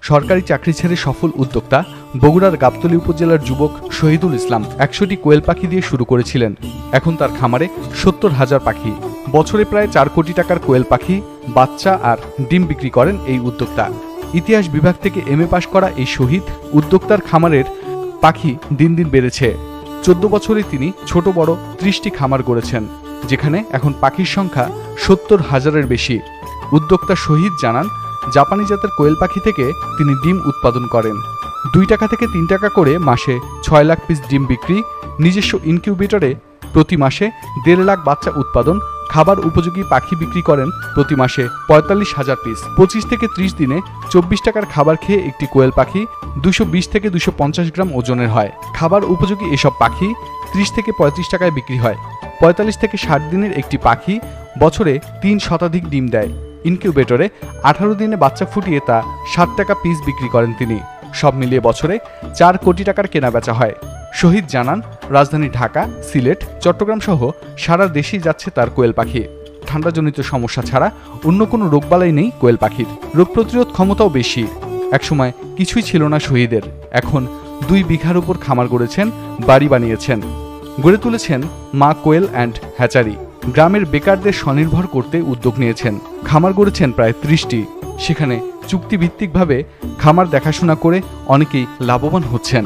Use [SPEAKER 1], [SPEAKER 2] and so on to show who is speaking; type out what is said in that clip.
[SPEAKER 1] সরকারি চাকরি ছেড়ে সফল উদ্যোক্তা বগুড়ার গাবতলী উপজেলার যুবক শহীদুল ইসলাম ১০০টি কোয়েল পাখি দিয়ে শুরু করেছিলেন। এখন তার খামারে ৭০,০০০ পাখি। বছরে প্রায় ৪ কোটি টাকার কোয়েল পাখি, বাচ্চা আর ডিম বিক্রি করেন এই উদ্যোক্তা। ইতিহাস বিভাগ থেকে MA পাশ করা এই শহীদ উদ্যোক্তার খামারের পাখি দিন দিন বেড়েছে। ১৪ বছরে তিনি ছোট বড় ৩০টি খামার গড়েছেন, যেখানে এখন পাখির সংখ্যা ৭০,০০০-এর বেশি। উদ্যোক্তা শহীদ জানান, জাপানি জাতের কোয়েল পাখি থেকে তিনি ডিম উৎপাদন করেন। ২ টাকা থেকে ৩ টাকা করে মাসে ৬ লাখ পিস ডিম বিক্রি, নিজস্ব ইনকিউবেটরে প্রতি মাসে ১.৫ লাখ বাচ্চা উৎপাদন, খাবার উপযোগী পাখি বিক্রি করেন প্রতি মাসে ৪৫,০০০ পিস। ২৫ থেকে ৩০ দিনে ২৪ টাকার খাবার খেয়ে একটি কোয়েল পাখি ২২০ থেকে ২৫০ গ্রাম ওজনের হয়। খাবার উপযোগী এসব পাখি ৩০ থেকে ৩৫ টাকায় বিক্রি হয়। ৪৫ থেকে ৬০ দিনের একটি পাখি বছরে ৩ শতাধিক ডিম দেয়। ইনকিউবেটরে ১৮ দিনে বাচ্চা ফুটিয়ে তা ৭ টাকা পিস বিক্রি করেন তিনি। সব মিলিয়ে বছরে ৪ কোটি টাকার কেনাবেচা হয়। শহীদ জানান, রাজধানী ঢাকা, সিলেট, চট্টগ্রাম সহ সারা দেশেই যাচ্ছে তার কোয়েল পাখি। ঠান্ডাজনিত সমস্যা ছাড়া অন্য কোনো রোগবালাই নেই কোয়েল পাখির। রোগ প্রতিরোধ ক্ষমতাও বেশি। একসময় কিছুই ছিল না শহীদের, এখন ২ বিঘার উপর খামার গড়েছেন, বাড়ি বানিয়েছেন, গড়ে তুলেছেন মা কোয়েল অ্যান্ড হ্যাচারি। গ্রামের বেকারদের স্বনির্ভর করতে উদ্যোগ নিয়েছেন। খামার গড়েছেন প্রায় ৩০টি। সেখানে চুক্তিভিত্তিকভাবে খামার দেখাশোনা করে অনেকেই লাভবান হচ্ছেন।